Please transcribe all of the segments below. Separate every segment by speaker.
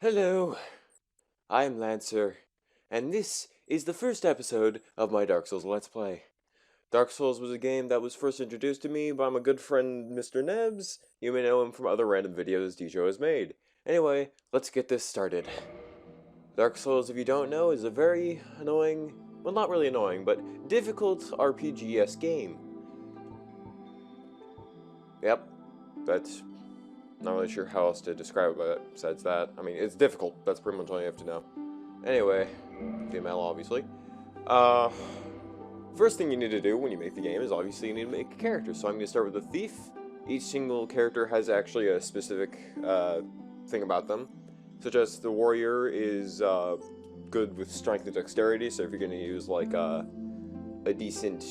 Speaker 1: Hello, I'm Lancer, and this is the first episode of my Dark Souls Let's Play. Dark Souls was a game that was first introduced to me by my good friend Mr. Nebs. You may know him from other random videos DJ has made. Anyway, let's get this started. Dark Souls, if you don't know, is a very annoying, well not really annoying, but difficult RPG-esque game. Yep, that's not really sure how else to describe it besides that. I mean, it's difficult. That's pretty much all you have to know. Anyway, female, obviously. Uh, First thing you need to do when you make the game is obviously you need to make a character. So I'm going to start with the thief. Each single character has actually a specific thing about them, such as the warrior is good with strength and dexterity. So if you're going to use like a decent,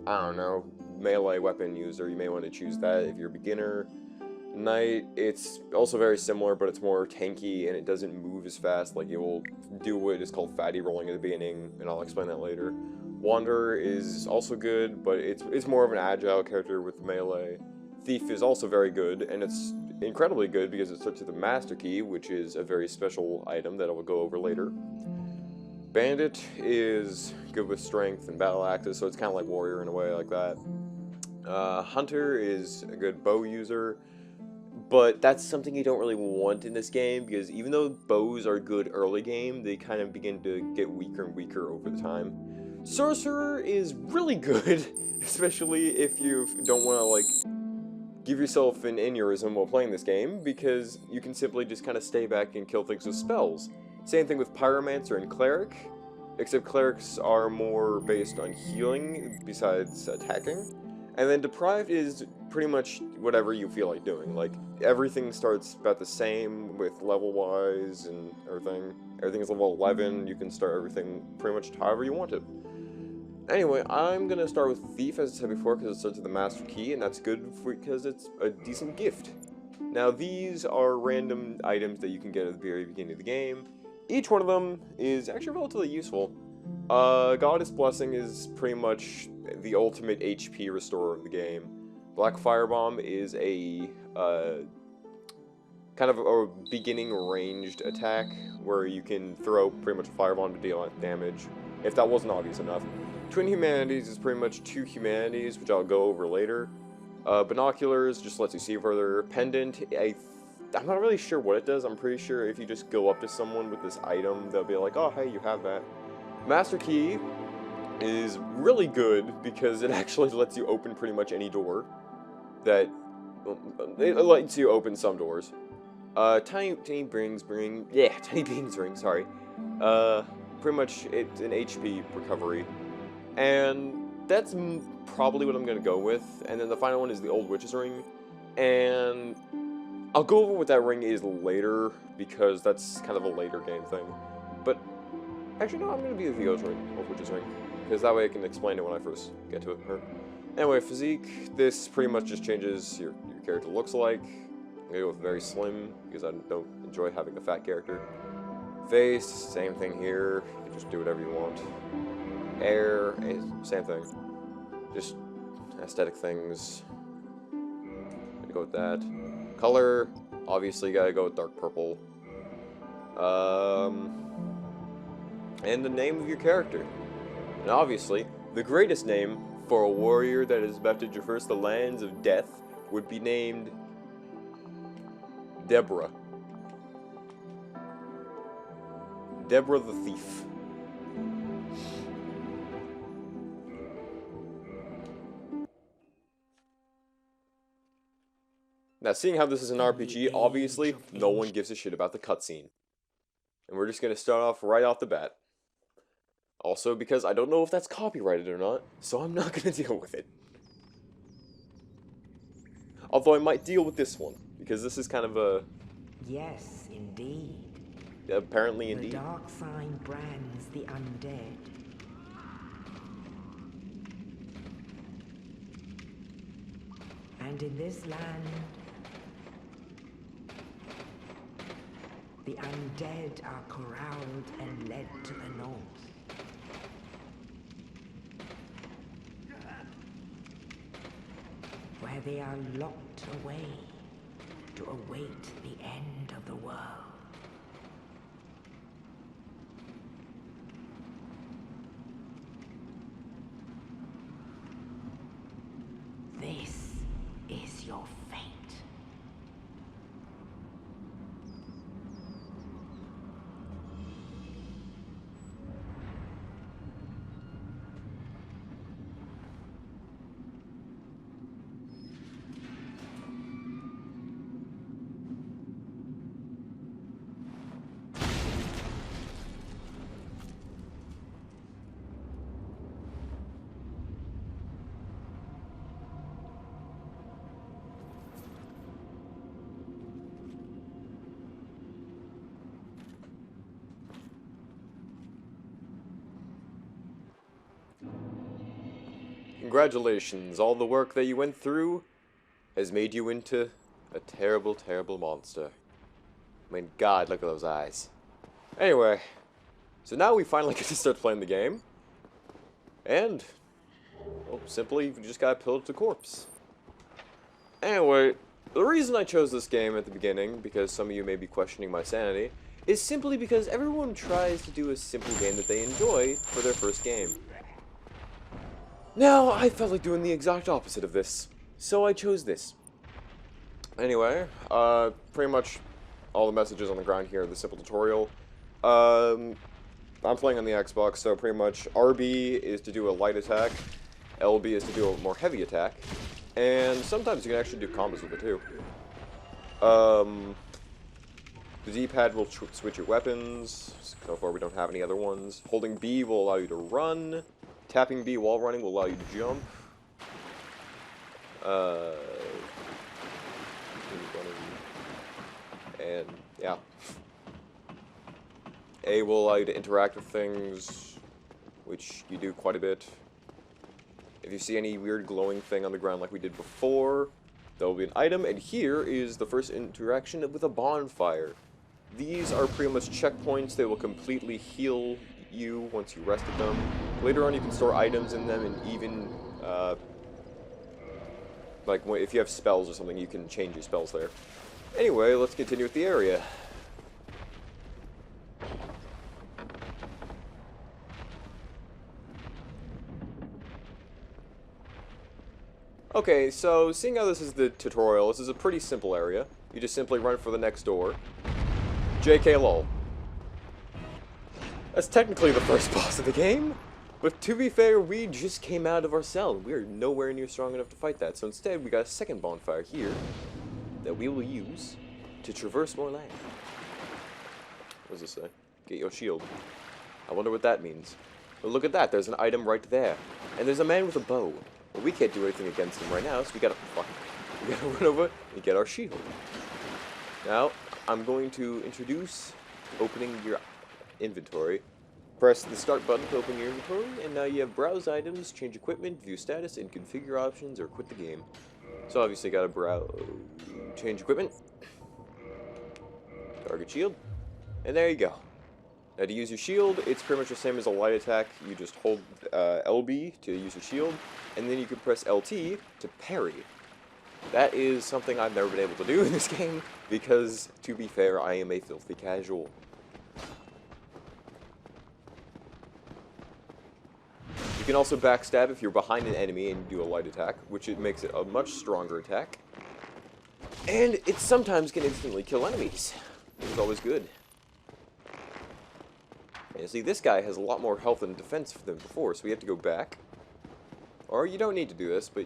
Speaker 1: I don't know, melee weapon user, you may want to choose that. If you're a beginner. Knight, it's also very similar, but it's more tanky and it doesn't move as fast. Like, it will do what is called fatty rolling at the beginning, and I'll explain that later. Wanderer is also good, but it's more of an agile character with melee. Thief is also very good, and it's incredibly good because it starts with the Master Key, which is a very special item that I will go over later. Bandit is good with strength and battle axes, so it's kind of like Warrior in a way like that. Hunter is a good bow user. But that's something you don't really want in this game, because even though bows are good early game, they kind of begin to get weaker and weaker over the time. Sorcerer is really good, especially if you don't want to, like, give yourself an aneurysm while playing this game, because you can simply just kind of stay back and kill things with spells. Same thing with Pyromancer and Cleric, except Clerics are more based on healing besides attacking. And then Deprived is pretty much whatever you feel like doing. Like, everything starts about the same with level-wise and everything. Everything is level 11. You can start everything pretty much however you want it. Anyway, I'm going to start with Thief, as I said before, because it starts with the Master Key, and that's good because it's a decent gift. Now, these are random items that you can get at the very beginning of the game. Each one of them is actually relatively useful. Goddess Blessing is pretty much the ultimate HP restorer of the game. Black Firebomb is a kind of a beginning ranged attack where you can throw pretty much a firebomb to deal damage, if that wasn't obvious enough. Twin Humanities is pretty much two humanities, which I'll go over later. Binoculars just lets you see further. Pendant, I'm not really sure what it does. I'm pretty sure if you just go up to someone with this item, they'll be like, oh, hey, you have that. Master Key is really good because it actually lets you open pretty much any door. It lets you open some doors. Tiny Beans Ring, sorry. Pretty much it's an HP recovery. And that's probably what I'm gonna go with. And then the final one is the Old Witch's Ring. And I'll go over what that ring is later, because that's kind of a later game thing. But actually, no, I'm gonna be the Old Witch's Ring, because that way I can explain it when I first get to it. Anyway, physique, this pretty much just changes your character looks like. I'm gonna go with very slim, because I don't enjoy having a fat character. Face, same thing here. You can just do whatever you want. Hair, same thing. Just aesthetic things. Gonna go with that. Color, obviously gotta go with dark purple. And the name of your character. And obviously, the greatest name for a warrior that is about to traverse the lands of death would be named Deborah. Deborah the Thief. Now, seeing how this is an RPG, obviously, no one gives a shit about the cutscene. And we're just going to start off right off the bat. Also, because I don't know if that's copyrighted or not, so I'm not going to deal with it. Although I might deal with this one, because this is kind of a...
Speaker 2: Yes, indeed.
Speaker 1: Apparently, indeed.
Speaker 2: The dark sign brands the undead. And in this land, the undead are corralled and led to the north. Where they are locked away to await the end of the world.
Speaker 1: Congratulations, all the work that you went through has made you into a terrible, terrible monster. I mean, God, look at those eyes. Anyway, so now we finally get to start playing the game. And, well, simply, we just gotta pillage the corpse. Anyway, the reason I chose this game at the beginning, because some of you may be questioning my sanity, is simply because everyone tries to do a simple game that they enjoy for their first game. Now, I felt like doing the exact opposite of this, so I chose this. Anyway, pretty much all the messages on the ground here are the simple tutorial. I'm playing on the Xbox, so pretty much RB is to do a light attack, LB is to do a more heavy attack, and sometimes you can actually do combos with it too. The D-pad will switch your weapons. So far we don't have any other ones. Holding B will allow you to run. Tapping B while running will allow you to jump. And yeah. A will allow you to interact with things, which you do quite a bit. If you see any weird glowing thing on the ground like we did before, there will be an item, and here is the first interaction with a bonfire. These are pretty much checkpoints. They will completely heal you once you rest at them. Later on you can store items in them, and even, like, if you have spells or something, you can change your spells there. Anyway, let's continue with the area. Okay, so seeing how this is the tutorial, this is a pretty simple area. You just simply run for the next door. JK lol. That's technically the first boss of the game, but to be fair, we just came out of our cell. We are nowhere near strong enough to fight that, so instead we got a second bonfire here that we will use to traverse more land. What does this say? Get your shield. I wonder what that means. But look at that, there's an item right there. And there's a man with a bow. But we can't do anything against him right now, so we gotta run over and get our shield. Now, I'm going to introduce opening your inventory. Press the start button to open your inventory, and now you have browse items, change equipment, view status, and configure options, or quit the game. So obviously gotta browse, change equipment, target shield, and there you go. Now to use your shield, it's pretty much the same as a light attack. You just hold LB to use your shield, and then you can press LT to parry. That is something I've never been able to do in this game, because, to be fair, I am a filthy casual. You can also backstab if you're behind an enemy and you do a light attack, which it makes it a much stronger attack. And it sometimes can instantly kill enemies, which is always good. And see, this guy has a lot more health and defense than before, so we have to go back. Or you don't need to do this, but...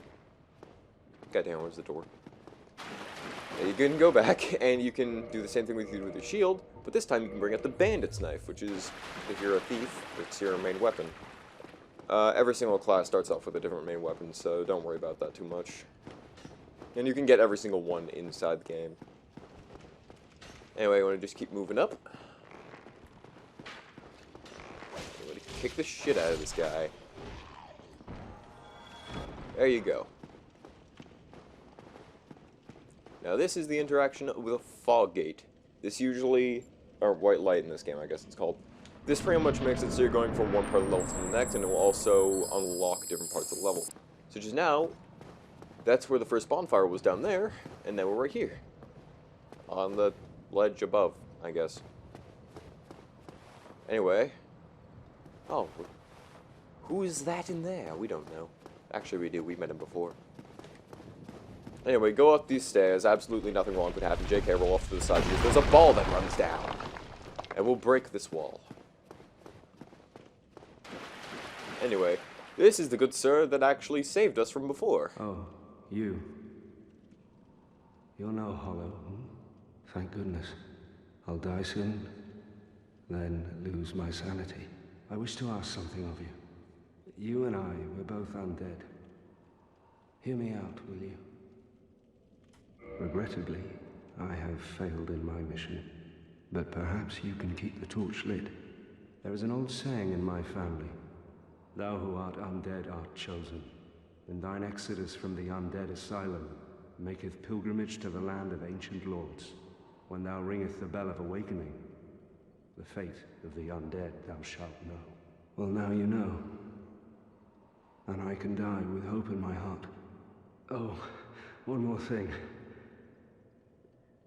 Speaker 1: Goddamn, where's the door? Yeah, you can go back, and you can do the same thing with your shield, but this time you can bring out the bandit's knife, which is, if you're a thief, it's your main weapon. Every single class starts off with a different main weapon, so don't worry about that too much. And you can get every single one inside the game. Anyway, you want to just keep moving up. I'm going to kick the shit out of this guy. There you go. Now this is the interaction with a fog gate. This usually, or white light in this game I guess it's called. This pretty much makes it so you're going from one part of the level to the next, and it will also unlock different parts of the level. So just now, that's where the first bonfire was, down there, and now we're right here. On the ledge above, I guess. Anyway. Oh, who is that in there? We don't know. Actually we do, we met him before. Anyway, go up these stairs, absolutely nothing wrong could happen. JK, roll off to the side because there's a ball that runs down. And we'll break this wall. Anyway, this is the good sir that actually saved us from before.
Speaker 3: Oh, you. You're no hollow, hmm? Thank goodness. I'll die soon, then lose my sanity. I wish to ask something of you. You and I, we're both undead. Hear me out, will you? Regrettably, I have failed in my mission, but perhaps you can keep the torch lit. There is an old saying in my family, thou who art undead art chosen. and thine exodus from the undead asylum maketh pilgrimage to the land of ancient lords. When thou ringeth the bell of awakening, the fate of the undead thou shalt know. Well, now you know, and I can die with hope in my heart. Oh, one more thing.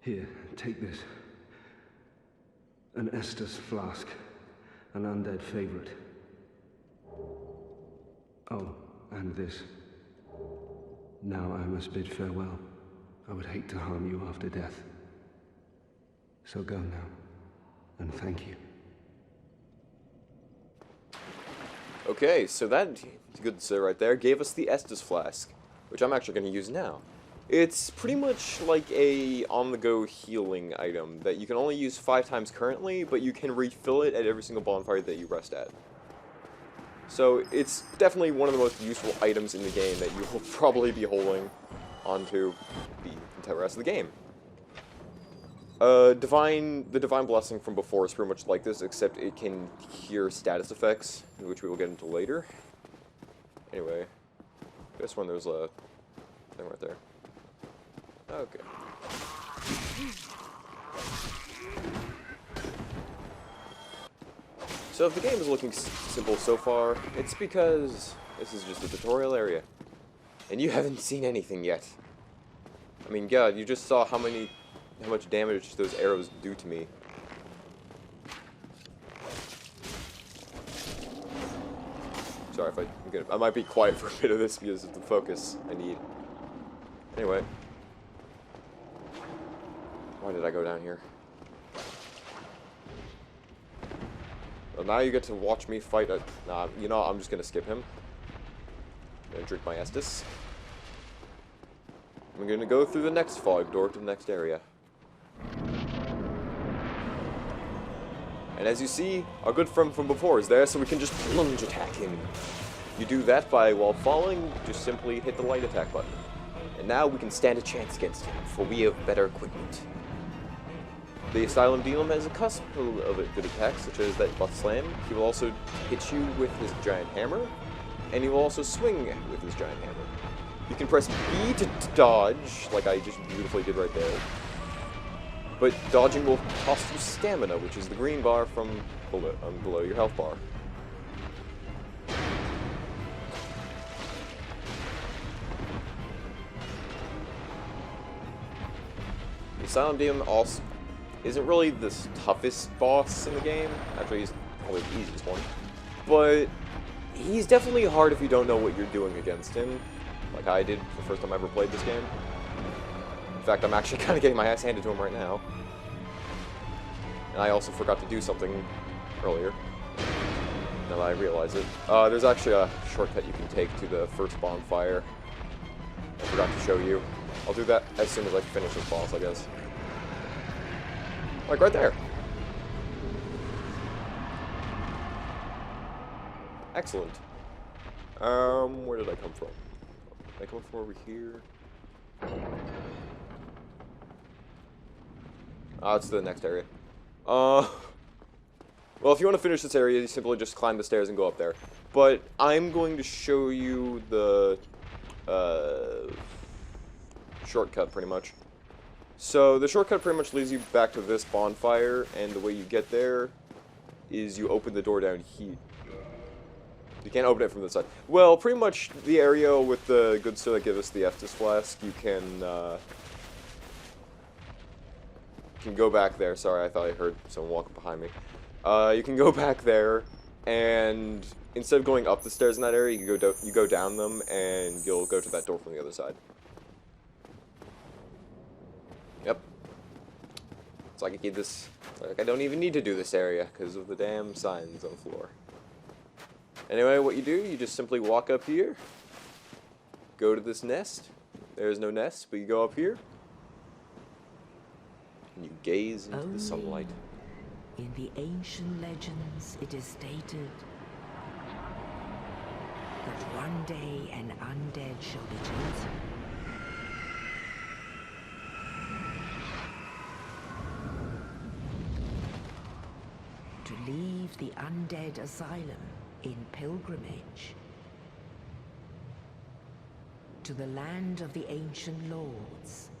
Speaker 3: Here, take this. An Estus flask, an undead favorite. Oh, and this. Now I must bid farewell. I would hate to harm you after death. So go now, and thank you.
Speaker 1: Okay, so that, good to say right there, gave us the Estus flask, which I'm actually going to use now. It's pretty much like a on-the-go healing item that you can only use 5 times currently, but you can refill it at every single bonfire that you rest at. So it's definitely one of the most useful items in the game that you will probably be holding onto the entire rest of the game. The Divine Blessing from before is pretty much like this, except it can cure status effects, which we will get into later. Anyway, this one, there's a thing right there. Okay. So if the game is looking simple so far, it's because this is just a tutorial area. And you haven't seen anything yet. I mean, God, you just saw how much damage those arrows do to me. Sorry if I might be quiet for a bit of this because of the focus I need. Anyway. Why did I go down here? Well, now you get to watch me fight a... Nah, you know, I'm just gonna skip him. I'm gonna drink my Estus. I'm gonna go through the next fog door to the next area. And as you see, our good friend from before is there, so we can just plunge attack him. You do that by, while falling, just simply hit the light attack button. And now we can stand a chance against him, for we have better equipment. The Asylum Demon has a couple of good attacks, such as that butt slam. He will also hit you with his giant hammer, and he will also swing with his giant hammer. You can press B to dodge, like I just beautifully did right there. But dodging will cost you stamina, which is the green bar from below your health bar. The Asylum Demon also isn't really the toughest boss in the game. Actually, he's probably the easiest one. But he's definitely hard if you don't know what you're doing against him, like I did the first time I ever played this game. In fact, I'm actually kind of getting my ass handed to him right now. And I also forgot to do something earlier, now that I realize it. There's actually a shortcut you can take to the first bonfire. I forgot to show you. I'll do that as soon as I finish this boss, I guess. Like right there. Excellent. Where did I come from? Did I come from over here? It's the next area. Well, if you want to finish this area, you simply just climb the stairs and go up there. But I'm going to show you the shortcut, pretty much. So the shortcut pretty much leads you back to this bonfire, and the way you get there is you open the door down here. You can't open it from this side. Well, pretty much the area with the good stuff that gives us the Estus flask, you can go back there. Sorry, I thought I heard someone walking behind me. You can go back there, and instead of going up the stairs in that area, you go down them, and you'll go to that door from the other side. Yep. It's like I don't even need to do this area because of the damn signs on the floor. Anyway, what you do, you just simply walk up here, go to this nest. There's no nest, but you go up here, and you gaze into the sunlight.
Speaker 2: In the ancient legends, it is stated that one day an undead shall be chosen. To leave the undead asylum in pilgrimage. to the land of the ancient lords.